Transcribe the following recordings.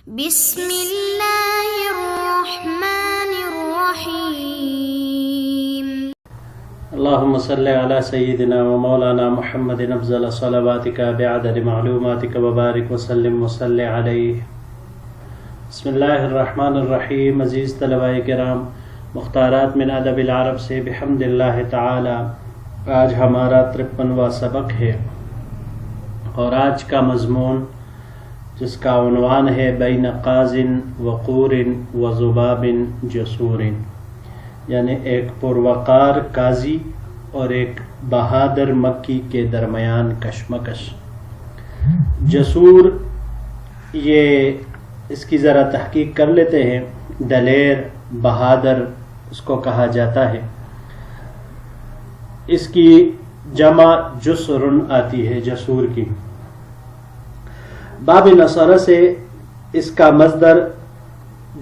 بسم اللہ الرحمن الرحیم اللهم صل على سيدنا ومولانا محمد افضل صلواتك بعدد معلوماتك وبارك وسلم وصل عليه. بسم اللہ الرحمن الرحیم. عزیز طلباء کرام، مختارات من ادب العرب سے بحمد اللہ تعالی آج ہمارا 53واں سبق ہے، اور آج کا مضمون جس کا عنوان ہے بین قاض وقور وذباب جسور، یعنی ایک پروقار قاضی اور ایک بہادر مکی کے درمیان کشمکش. جسور، یہ اس کی ذرا تحقیق کر لیتے ہیں. دلیر، بہادر اس کو کہا جاتا ہے. اس کی جمع جسرن آتی ہے، جسور کی. باب نصر سے اس کا مصدر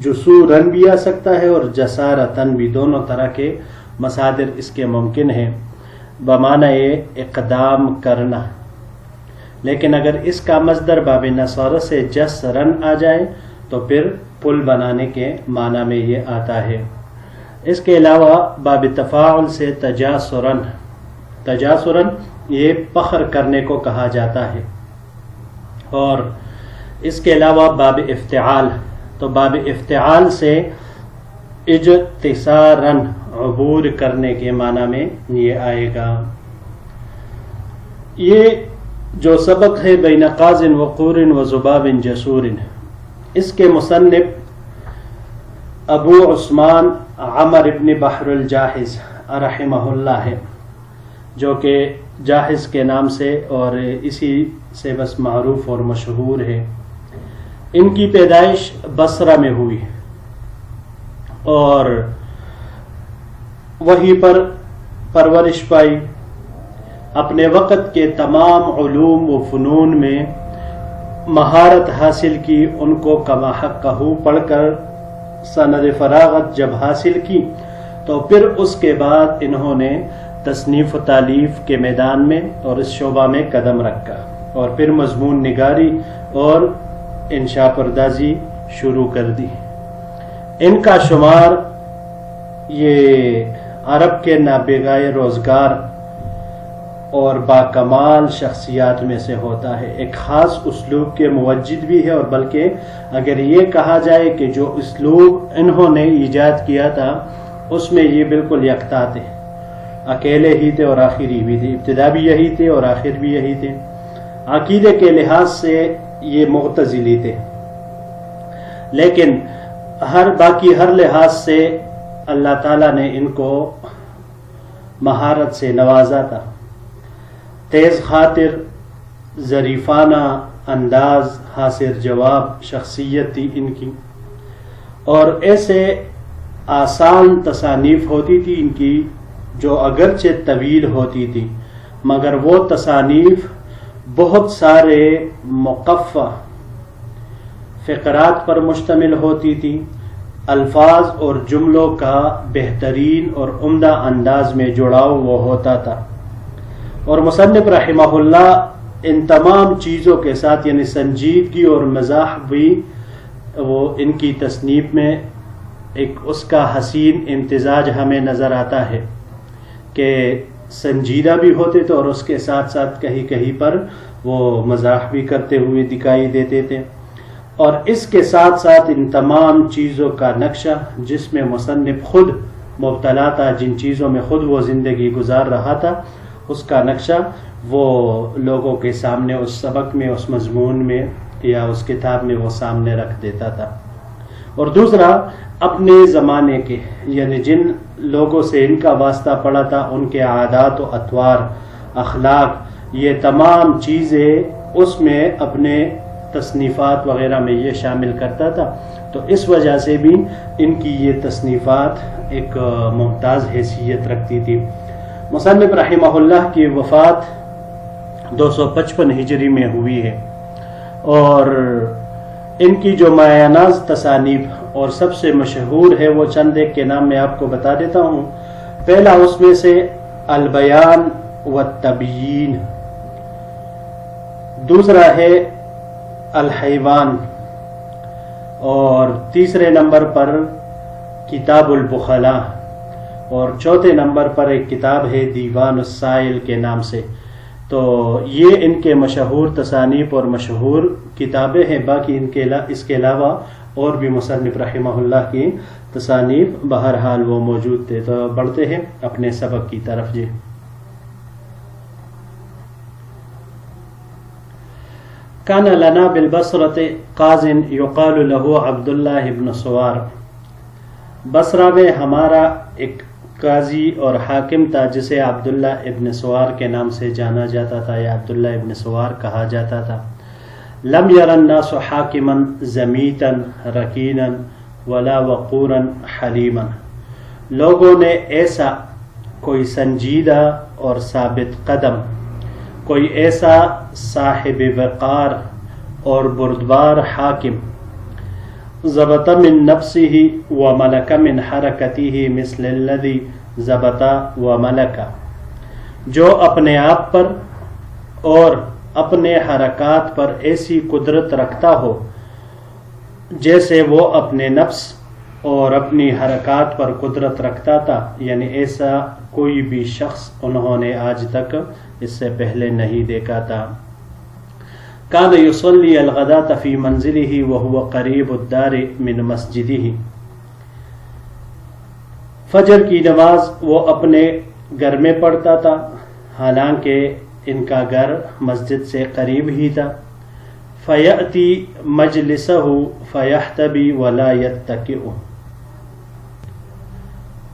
جسورن بھی آ سکتا ہے اور جسارتن بھی، دونوں طرح کے مصادر اس کے ممکن ہیں بمعنی اقدام کرنا. لیکن اگر اس کا مصدر باب نصر سے جسرن آ جائے تو پھر پل بنانے کے معنی میں یہ آتا ہے. اس کے علاوہ باب تفاعل سے تجاسرن یہ فخر کرنے کو کہا جاتا ہے. اور اس کے علاوہ باب افتعال، تو باب افتعال سے اجتثارن عبور کرنے کے معنی میں یہ آئے گا. یہ جو سبق ہے بین قاض وقور وذباب جسور، اس کے مصنف ابو عثمان عمر ابن بحر الجاحظ رحمہ اللہ ہے، جو کہ جاحظ کے نام سے اور اسی سے بس معروف اور مشہور ہے. ان کی پیدائش بصرہ میں ہوئی اور وہیں پر پرورش پائی. اپنے وقت کے تمام علوم و فنون میں مہارت حاصل کی. ان کو کما حقہ پڑھ کر سند فراغت جب حاصل کی تو پھر اس کے بعد انہوں نے تصنیف و تالیف کے میدان میں اور اس شعبہ میں قدم رکھا، اور پھر مضمون نگاری اور انشاء پردازی شروع کر دی. ان کا شمار یہ عرب کے نابغہ روزگار اور باکمال شخصیات میں سے ہوتا ہے. ایک خاص اسلوب کے موجد بھی ہے، اور بلکہ اگر یہ کہا جائے کہ جو اسلوب انہوں نے ایجاد کیا تھا اس میں یہ بالکل یکتا تھے، اکیلے ہی تھے اور آخری بھی تھے. ابتدا بھی یہی تھے اور آخر بھی یہی تھے. عقیدے کے لحاظ سے یہ معتزلی تھے، لیکن باقی ہر لحاظ سے اللہ تعالیٰ نے ان کو مہارت سے نوازا تھا. تیز خاطر، ظریفانہ انداز، حاضر جواب شخصیت تھی ان کی، اور ایسے آسان تصانیف ہوتی تھی ان کی جو اگرچہ طویل ہوتی تھی مگر وہ تصانیف بہت سارے مقفع فقرات پر مشتمل ہوتی تھی. الفاظ اور جملوں کا بہترین اور عمدہ انداز میں جڑاؤ وہ ہوتا تھا. اور مصنف رحمہ اللہ ان تمام چیزوں کے ساتھ یعنی سنجیدگی اور مزاح بھی وہ ان کی تصنیف میں ایک اس کا حسین امتزاج ہمیں نظر آتا ہے کہ سنجیدہ بھی ہوتے تھے اور اس کے ساتھ ساتھ کہیں کہیں پر وہ مزاح بھی کرتے ہوئے دکھائی دیتے تھے. اور اس کے ساتھ ساتھ ان تمام چیزوں کا نقشہ جس میں مصنف خود مبتلا تھا، جن چیزوں میں خود وہ زندگی گزار رہا تھا، اس کا نقشہ وہ لوگوں کے سامنے اس سبق میں، اس مضمون میں یا اس کتاب میں وہ سامنے رکھ دیتا تھا. اور دوسرا اپنے زمانے کے یعنی جن لوگوں سے ان کا واسطہ پڑا تھا ان کے عادات و اطوار، اخلاق، یہ تمام چیزیں اس میں اپنے تصنیفات وغیرہ میں یہ شامل کرتا تھا. تو اس وجہ سے بھی ان کی یہ تصنیفات ایک ممتاز حیثیت رکھتی تھی. مصنف رحمہ اللہ کی وفات 255 ہجری میں ہوئی ہے، اور ان کی جو مایاناز تصانیف اور سب سے مشہور ہے وہ چند ایک کے نام میں آپ کو بتا دیتا ہوں. پہلا اس میں سے البیان والتبیین، دوسرا ہے الحیوان، اور تیسرے نمبر پر کتاب البخلا، اور چوتھے نمبر پر ایک کتاب ہے دیوان السائل کے نام سے. تو یہ ان کے مشہور تصانیف اور مشہور کتابیں ہیں. باقی اس کے علاوہ اور بھی مصنف رحمہ اللہ کی تصانیف بہرحال وہ موجود تھے. تو بڑھتے ہیں اپنے سبق کی طرف. جی کان لنا بالبصرۃ قاض یقال له عبداللہ ابن سوار. بصرہ میں ہمارا ایک قاضی اور حاکم تھا جسے عبداللہ ابن سوار کے نام سے جانا جاتا تھا یا عبداللہ ابن سوار کہا جاتا تھا. لم یر الناس حاکما زمیتا رکینا ولا وقورا حلیما. لوگوں نے ایسا کوئی سنجیدہ اور ثابت قدم، کوئی ایسا صاحب وقار اور بردبار حاکم، ضبط من نفسه وملک من حرکته مثل الذي ضبط وملک، جو اپنے آپ پر اور اپنے حرکات پر ایسی قدرت رکھتا ہو جیسے وہ اپنے نفس اور اپنی حرکات پر قدرت رکھتا تھا. یعنی ایسا کوئی بھی شخص انہوں نے آج تک اس سے پہلے نہیں دیکھا تھا. کان یصلی الغداۃ فی منزلہ وہو قریب الدار من مسجدہ. فجر کی نماز وہ اپنے گھر میں پڑھتا تھا حالانکہ ان کا گھر مسجد سے قریب ہی تھا. فیأتی مجلسہ فیحتبی ولا یتکئ.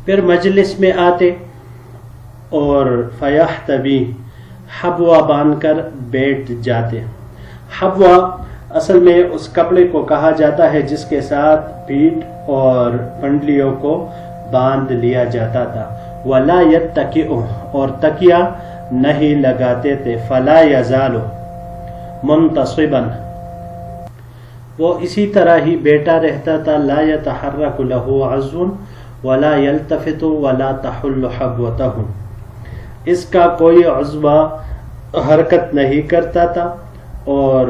پھر مجلس میں آتے اور فیحتبی حبوا باندھ کر بیٹھ جاتے. حبوا اصل میں اس کپڑے کو کہا جاتا ہے جس کے ساتھ پیٹھ اور پنڈلیوں کو باندھ لیا جاتا تھا. ولا یتکئ، اور تکیہ نہیں لگاتے تھے. فلا یزال منتصبا، وہ اسی طرح ہی بیٹھا رہتا تھا. لا یتحرک له عضو ولا یلتفت ولا تحل حبوتہ، اس کا کوئی عضو حرکت نہیں کرتا تھا اور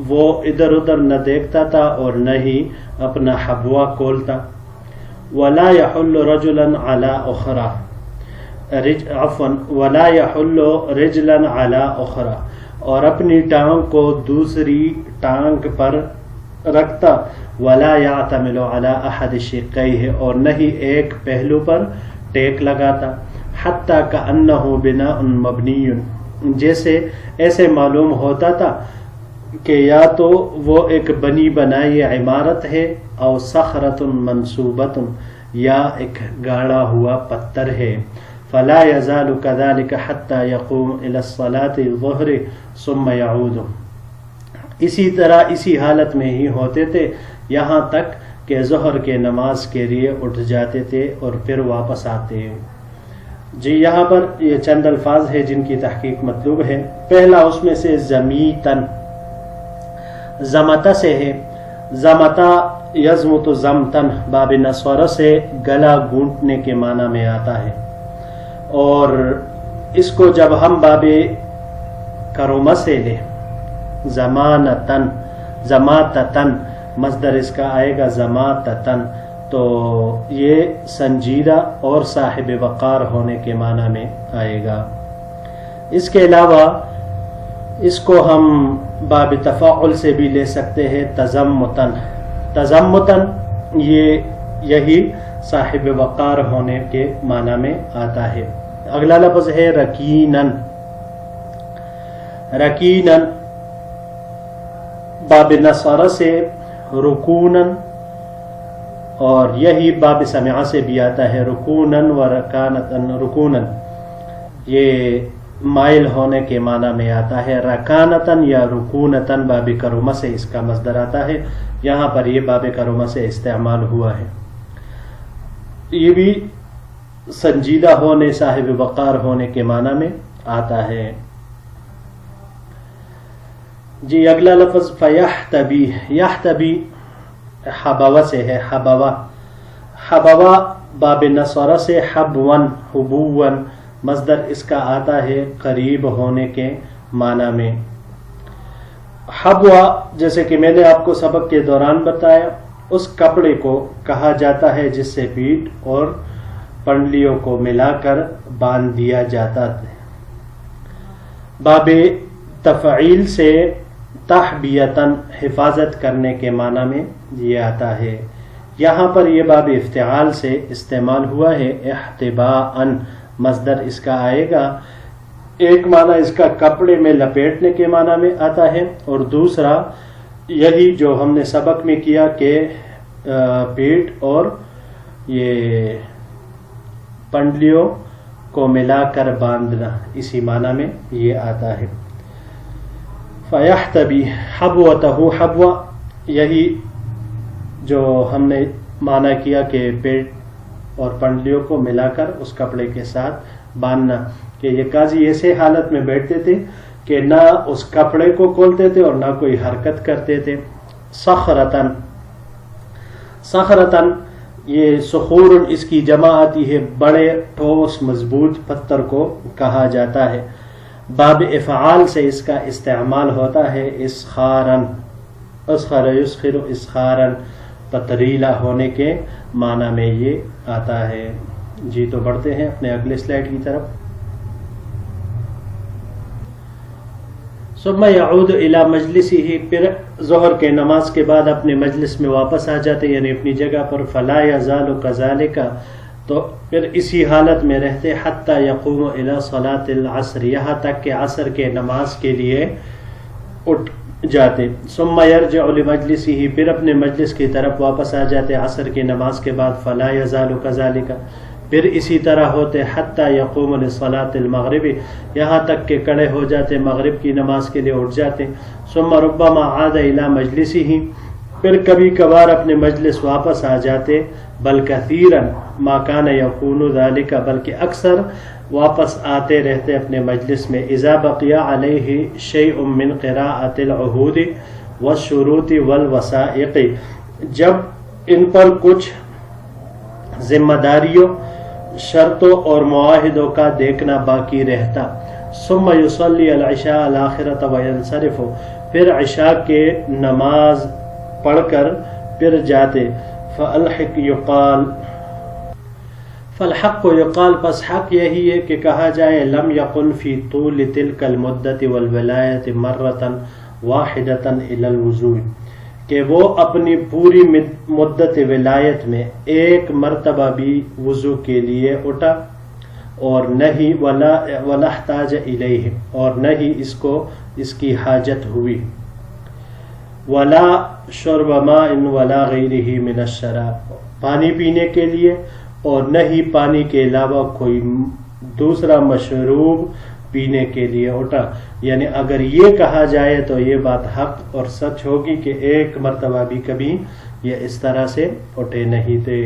وہ ادھر ادھر نہ دیکھتا تھا اور نہ ہی اپنا حبوا کھولتا. ولا يحل رجلا على اخرى، عفوا ولا يحل رجلا على اخرى، اور اپنی ٹانگ کو دوسری ٹانگ پر رکھتا. ولا يعتمل على احد شقیہ، اور نہ ہی ایک پہلو پر ٹیک لگاتا. حتی کأنہ بناء مبنی، جیسے ایسے معلوم ہوتا تھا کہ یا تو وہ ایک بنی بنائی عمارت ہے، او صخرۃ منصوبۃ، یا ایک گاڑا ہوا پتھر ہے. فلا یزال کذلک حتی یقوم الی الصلاۃ الظہر ثم یعود. اسی طرح اسی حالت میں ہی ہوتے تھے یہاں تک کہ ظہر کے نماز کے لیے اٹھ جاتے تھے اور پھر واپس آتے. جی یہاں پر یہ چند الفاظ ہیں جن کی تحقیق مطلوب ہے. پہلا اس میں سے زمیتن، زمتا سے ہے. زمتا یزمت زمتن باب نصورہ سے گلا گونٹنے کے معنی میں آتا ہے، اور اس کو جب ہم باب کرومہ سے لیں زمانتن زماتتن، مصدر اس کا آئے گا زماتتن، تو یہ سنجیدہ اور صاحب وقار ہونے کے معنی میں آئے گا. اس کے علاوہ اس کو ہم باب تفاعل سے بھی لے سکتے ہیں تزمتن. تزمتن یہی صاحب وقار ہونے کے معنی میں آتا ہے. اگلا لفظ ہے رکینن. رکینن باب نصارہ سے رکونن، اور یہی باب سمعہ سے بھی آتا ہے رکونن و رکانتن. رکونن یہ مائل ہونے کے معنی میں آتا ہے. رکانتن یا رکونتن باب کرومہ سے اس کا مصدر آتا ہے. یہاں پر یہ باب کرومہ سے استعمال ہوا ہے. یہ بھی سنجیدہ ہونے، صاحب وقار ہونے کے معنی میں آتا ہے. جی اگلا لفظ فیحتبی. یحتبی حبوا سے ہے. حبوا حبوا باب نصرہ سے حبون حبون، مصدر اس کا آتا ہے قریب ہونے کے معنی میں. حبوا جیسے کہ میں نے آپ کو سبق کے دوران بتایا، اس کپڑے کو کہا جاتا ہے جس سے پیٹھ اور پنڈلیوں کو ملا کر باندھ دیا جاتا ہے۔ باب تفعیل سے تحبیتاً حفاظت کرنے کے معنی میں یہ آتا ہے۔ یہاں پر یہ باب افتعال سے استعمال ہوا ہے، احتباءً مصدر اس کا آئے گا۔ ایک معنی اس کا کپڑے میں لپیٹنے کے معنی میں آتا ہے، اور دوسرا یہی جو ہم نے سبق میں کیا کہ پیٹ اور یہ پنڈلیوں کو ملا کر باندھنا، اسی معنی میں یہ آتا ہے۔ فَيَحْتَبِي حَبْوَتَهُ حَبْوَ، یہی جو ہم نے معنی کیا کہ پیٹ اور پنڈلیوں کو ملا کر اس کپڑے کے ساتھ باندھنا، کہ یہ قاضی ایسے حالت میں بیٹھتے تھے کہ نہ اس کپڑے کو کھولتے تھے اور نہ کوئی حرکت کرتے تھے۔ صخرتاً، صخرتاً یہ صخور اس کی جمع آتی ہے، بڑے ٹھوس مضبوط پتھر کو کہا جاتا ہے۔ باب افعال سے اس کا استعمال ہوتا ہے اسخاراً، اسخر یسخر اسخاراً، پتریلا ہونے کے معنی میں یہ آتا ہے۔ جی تو بڑھتے ہیں اپنے اگلے سلائیڈ کی طرف۔ ثم یعود الی مجلسہ، پھر ظہر کے نماز کے بعد اپنے مجلس میں واپس آ جاتے، یعنی اپنی جگہ پر۔ فلا یزال کذالک، تو پھر اسی حالت میں رہتے، حتی یقوم الی صلاۃ العصر، یہاں تک کہ عصر کے نماز کے لیے اٹھ جاتے۔ ثم یرجع لمجلسہ، پھر اپنے مجلس کی طرف واپس آ جاتے عصر کی نماز کے بعد۔ فلا یزال کذالک، پھر اسی طرح ہوتے، حتی یقوم لصلاۃ المغرب، یہاں تک کہ کھڑے ہو جاتے مغرب کی نماز کے لیے اٹھ جاتے۔ ثم ربما عاد الی مجلسہ، پھر کبھی کبھار اپنے مجلس واپس آ جاتے۔ بل کثیرا ما کان یکون ذلک، بلکہ اکثر واپس آتے رہتے اپنے مجلس میں۔ اذا بقی علیہ شیء من قراءۃ العہود والشروط والوثائق، جب ان پر کچھ ذمہ داریوں، شرطوں اور معاہدوں کا دیکھنا باقی رہتا۔ ثم یصلی العشاء الاخرۃ وینصرف، پھر عشاء کے نماز پڑھ کر پھر جاتے۔ فالحق یقال، فالحق یقال، پس حق یہی ہے کہ کہا جائے، لم یقن فی طول تلک المدت والولایت مرۃ واحدۃ الی الوضوء، کہ وہ اپنی پوری مدت ولایت میں ایک مرتبہ بھی وضو کے لیے اٹھا، اور نہ ہی ولا احتاج الیہ، اور نہ ہی اس کو اس کی حاجت ہوئی۔ ولا شرب ماء ولا غیرہ من الشراب، پانی پینے کے لیے اور نہ ہی پانی کے علاوہ کوئی دوسرا مشروب پینے کے لیے اٹھا۔ یعنی اگر یہ کہا جائے تو یہ بات حق اور سچ ہوگی کہ ایک مرتبہ بھی کبھی یہ اس طرح سے اٹھے نہیں تھے۔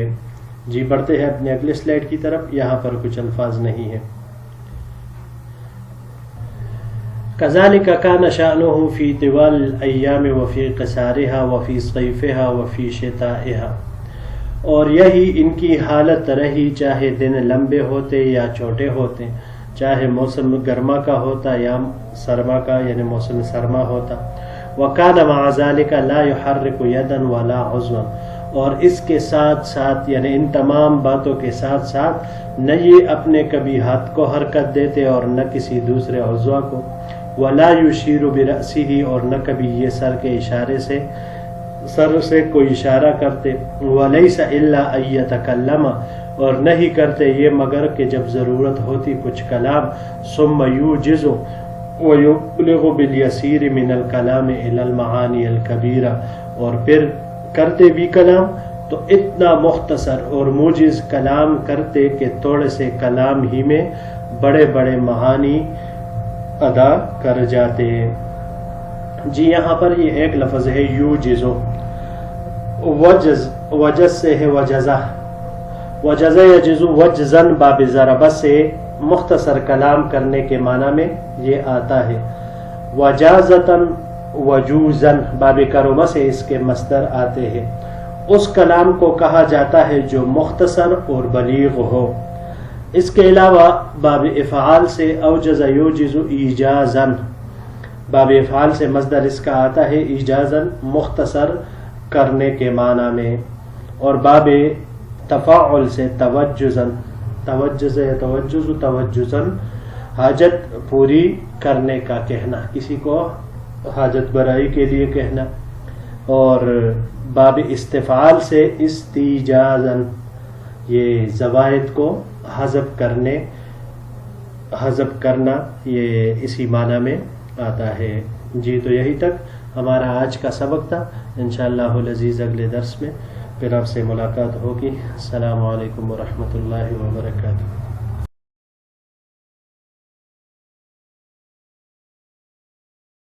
جی بڑھتے ہیں اپنے اگلے سلائیڈ کی طرف، یہاں پر کچھ الفاظ نہیں ہیں۔ کذالک کان شأنہ فی طوال الایام وفی قصارها وفی صیفها وفی شتائها، اور یہی ان کی حالت رہی، چاہے دن لمبے ہوتے یا چھوٹے ہوتے، چاہے موسم گرما کا ہوتا یا سرما کا، یعنی موسم سرما ہوتا۔ وَكَانَ مَعَ ذَلِكَ لَا يُحَرِّكُ يَدًا وَلَا عُضْوًا، اور اس کے ساتھ ساتھ، یعنی ان تمام باتوں کے ساتھ ساتھ، نہ یہ اپنے کبھی ہاتھ کو حرکت دیتے اور نہ کسی دوسرے عضو کو۔ وَلَا يُشِيرُ بِرَأْسِهِ، اور نہ کبھی یہ سر کے اشارے سے، سر سے کوئی اشارہ کرتے۔ وَلَيْسَ إِلَّا أَن يَتَكَلَّمَ، اور نہیں کرتے یہ مگر کہ جب ضرورت ہوتی کچھ کلام۔ ثم یوجز ویبلغ بالیسیر من الکلام الی المعانی الکبیرہ، اور پھر کرتے بھی کلام تو اتنا مختصر اور موجز کلام کرتے کہ تھوڑے سے کلام ہی میں بڑے بڑے معانی ادا کر جاتے۔ جی یہاں پر یہ ایک لفظ ہے یوجزو، وجز سے ہے وجزہ، وجز یجز وجزن باب ضربہ سے مختصر کلام کرنے کے معنی میں یہ آتا ہے۔ وجازتن وجوزن باب کرمہ سے اس کے مصدر آتے ہیں۔ اس کلام کو کہا جاتا ہے جو مختصر اور بلیغ ہو۔ اس کے علاوہ باب افعال سے اوجز یوجز ایجازن باب افعال سے مصدر اس کا آتا ہے ایجازاً، مختصر کرنے کے معنی میں، اور باب تفاعل سے توجزاً، توجزاً حاجت پوری کرنے کا کہنا، کسی کو حاجت برائی کے لیے کہنا، اور باب استفعال سے استیجازاً، یہ زوائد کو حذف کرنا، یہ اسی معنی میں آتا ہے۔ جی تو یہی تک ہمارا آج کا سبق تھا، انشاءاللہ العزیز اگلے درس میں پھر آپ سے ملاقات ہوگی۔ السلام علیکم ورحمۃ اللہ وبرکاتہ۔